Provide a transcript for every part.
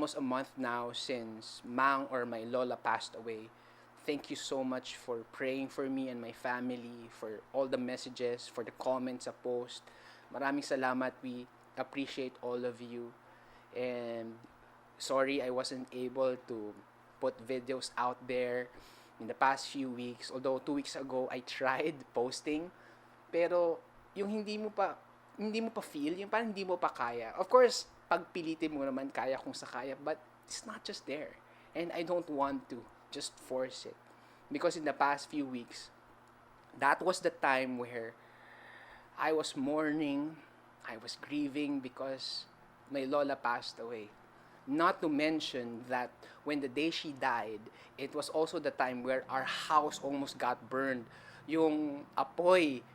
almost a month now since Mang or my Lola passed away. Thank you so much for praying for me and my family, for all the messages, for the comments sa post. Maraming salamat. We appreciate all of you. And sorry I wasn't able to put videos out there in the past few weeks. Although 2 weeks ago I tried posting, pero yung hindi mo pa feel, yung parang hindi mo pa kaya. Of course, pagpilitin mo naman kaya kung sa kaya, but it's not just there. And I don't want to just force it. Because in the past few weeks, that was the time where I was mourning, I was grieving because my Lola passed away. Not to mention that when the day she died, it was also the time where our house almost got burned. Yung apoy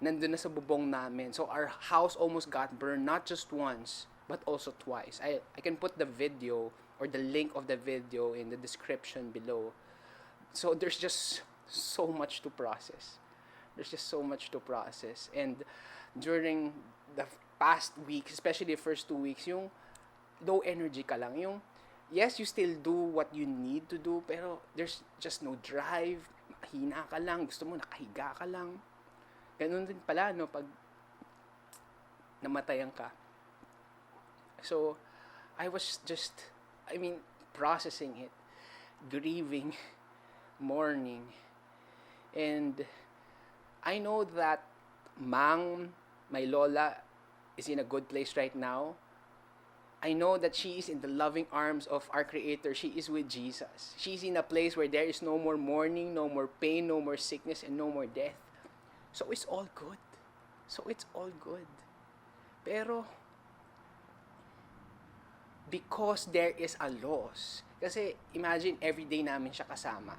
nandun na sa bubong namin. So our house almost got burned, not just once, but also twice. I can put the video or the link of the video in the description below. So there's just so much to process. There's just so much to process. And during the past weeks, especially the first 2 weeks, yung low energy ka lang. Yung, yes, you still do what you need to do, pero there's just no drive. Hina ka lang. Gusto mo nakahiga ka lang. Ganun din pala, no, pag namatayan ka. So, I was just, processing it, grieving, mourning. And I know that Mang, my Lola, is in a good place right now. I know that she is in the loving arms of our Creator. She is with Jesus. She's in a place where there is no more mourning, no more pain, no more sickness, and no more death. So it's all good. Pero, because there is a loss, kasi imagine everyday namin siya kasama.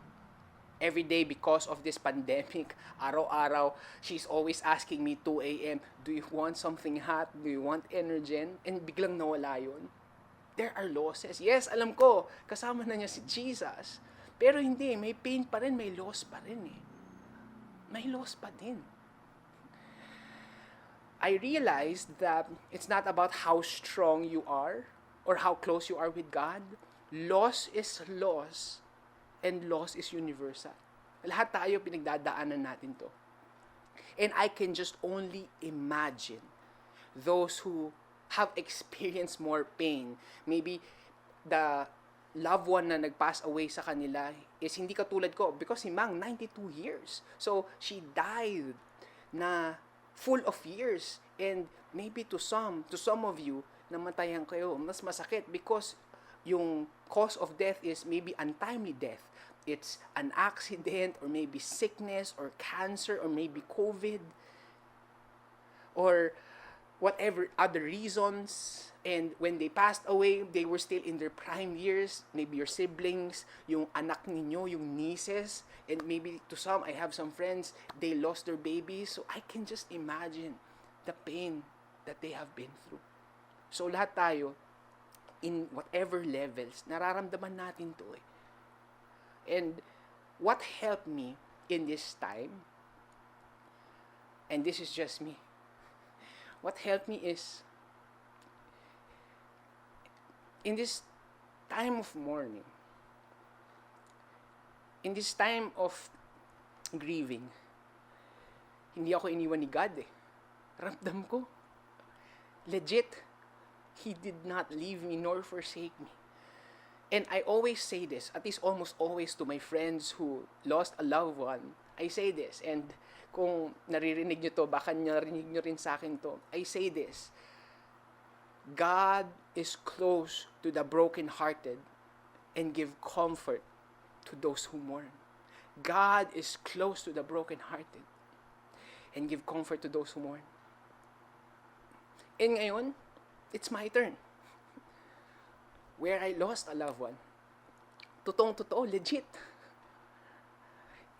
Every day because of this pandemic, araw-araw, she's always asking me 2 a.m., do you want something hot? Do you want Energen? And biglang nawala yun. There are losses. Yes, alam ko, kasama na niya si Jesus. Pero hindi, may pain pa rin, may loss pa rin eh. May loss pa din. I realized that it's not about how strong you are or how close you are with God. Loss is loss, and loss is universal. Lahat tayo pinagdadaanan natin to. And I can just only imagine those who have experienced more pain. Maybe the loved one na nag-pass away sa kanila is hindi katulad ko because si Mang 92 years. So she died na full of years, and maybe to some of you namatayan kayo, mas masakit because yung cause of death is maybe untimely death. It's an accident or maybe sickness or cancer or maybe COVID or whatever other reasons. And when they passed away, they were still in their prime years. Maybe your siblings, yung anak ninyo, yung nieces, and maybe to some, I have some friends, they lost their babies. So I can just imagine the pain that they have been through. So lahat tayo, in whatever levels, nararamdaman natin to eh. And what helped me in this time, and this is just me, what helped me is, in this time of mourning, in this time of grieving, hindi ako iniwan ni God eh. Ramdam ko. Legit, He did not leave me nor forsake me. And I always say this, at least almost always to my friends who lost a loved one. I say this, and kung naririnig nyo to, baka narinig nyo rin sa akin to. I say this, God is close to the brokenhearted and give comfort to those who mourn. God is close to the brokenhearted and give comfort to those who mourn. And ngayon, it's my turn. Where I lost a loved one. Totoo, legit.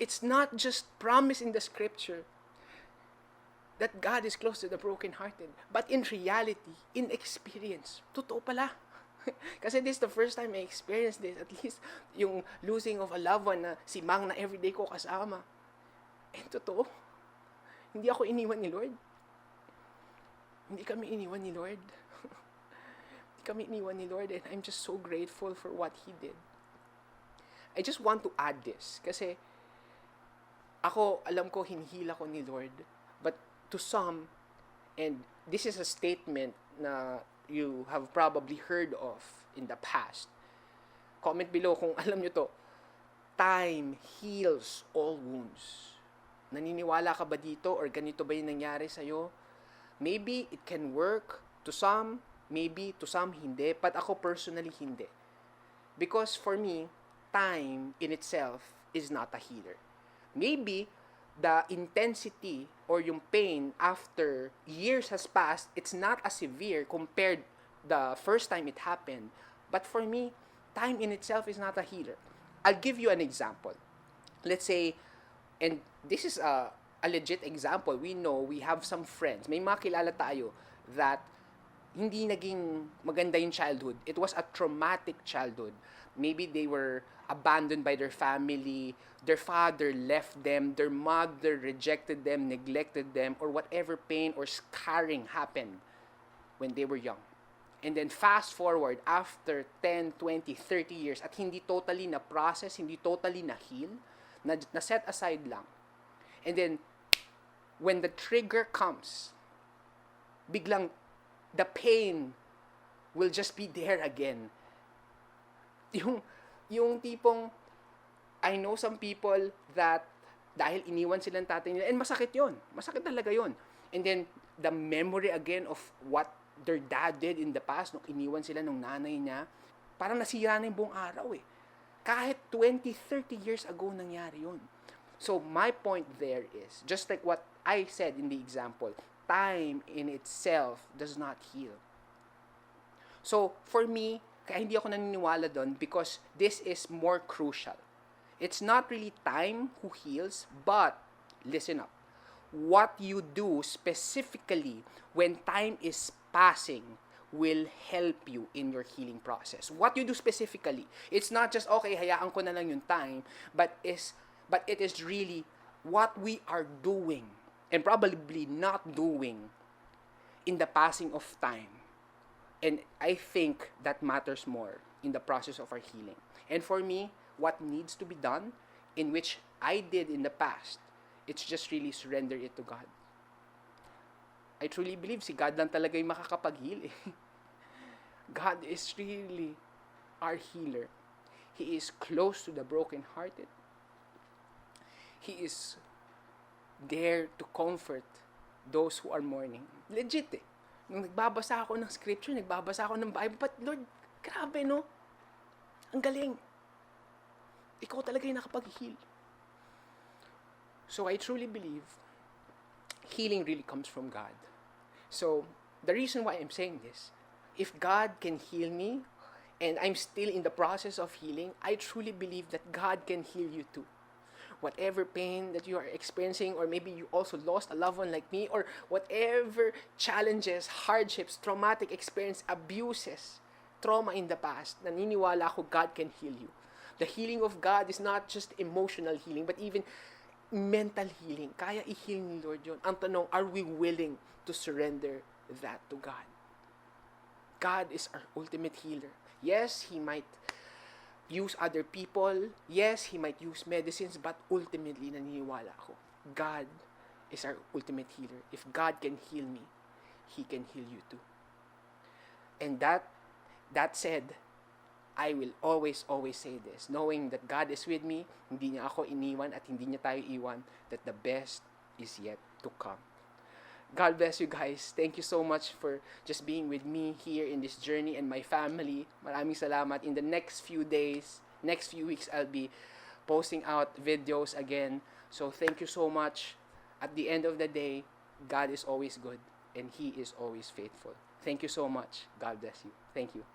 It's not just promise in the scripture that God is close to the brokenhearted, but in reality, in experience, totoo pala. Kasi this is the first time I experienced this, at least yung losing of a loved one na si Mang na everyday ko kasama. And totoo, hindi ako iniwan ni Lord. Hindi kami iniwan ni Lord. kami iniwan ni Lord, and I'm just so grateful for what He did. I just want to add this, kasi ako, alam ko, hinihila ko ni Lord, but to some, and this is a statement na you have probably heard of in the past. Comment below kung alam nyo to. Time heals all wounds. Naniniwala ka ba dito, or ganito ba yung nangyari sa'yo? Maybe it can work to some, maybe to some hindi, but ako personally hindi. Because for me, time in itself is not a healer. Maybe the intensity or yung pain after years has passed, it's not as severe compared the first time it happened. But for me, time in itself is not a healer. I'll give you an example. Let's say, and this is a legit example. We know, we have some friends. May mga kilala tayo that hindi naging maganda yung childhood. It was a traumatic childhood. Maybe they were abandoned by their family, their father left them, their mother rejected them, neglected them, or whatever pain or scarring happened when they were young. And then fast forward, after 10, 20, 30 years, at hindi totally na-process, hindi totally na-heal, na-set aside lang. And then, when the trigger comes, biglang, the pain will just be there again. Yung tipong, I know some people that dahil iniwan silang tatay nila, and masakit yon, masakit talaga yon. And then, the memory again of what their dad did in the past, nung iniwan sila nung nanay niya, parang nasira na yung buong araw eh. Kahit 20, 30 years ago nangyari yun. So, my point there is, just like what I said in the example, time in itself does not heal. So, for me, kaya hindi ako naniniwala doon because this is more crucial. It's not really time who heals, but, listen up, what you do specifically when time is passing will help you in your healing process. What you do specifically, it's not just, okay, hayaan ko na lang yung time, but it is really what we are doing and probably not doing in the passing of time. And I think that matters more in the process of our healing. And for me, what needs to be done, in which I did in the past, it's just really surrender it to God. I truly believe si God lang talaga yung makakapag-heal eh. God is really our healer. He is close to the brokenhearted. He is there to comfort those who are mourning. Legit eh. Nung nagbabasa ako ng scripture, nagbabasa ako ng Bible, but Lord, grabe no? Ang galing. Ikaw talaga yung nakapag-heal. So I truly believe healing really comes from God. So, the reason why I'm saying this, if God can heal me, and I'm still in the process of healing, I truly believe that God can heal you too. Whatever pain that you are experiencing, or maybe you also lost a loved one like me, or whatever challenges, hardships, traumatic experience, abuses, trauma in the past, naniniwala ako God can heal you. The healing of God is not just emotional healing, but even mental healing. Kaya i-heal ni Lord yun. Ang tanong, are we willing to surrender that to God? God is our ultimate healer. Yes, He might use other people. Yes, He might use medicines, but ultimately, naniniwala ako, God is our ultimate healer. If God can heal me, He can heal you too. And that said, I will always say this, knowing that God is with me, hindi niya ako iniwan at hindi niya tayo iwan, that the best is yet to come. God bless you guys. Thank you so much for just being with me here in this journey and my family. Maraming salamat. In the next few days, next few weeks, I'll be posting out videos again. So thank you so much. At the end of the day, God is always good and He is always faithful. Thank you so much. God bless you. Thank you.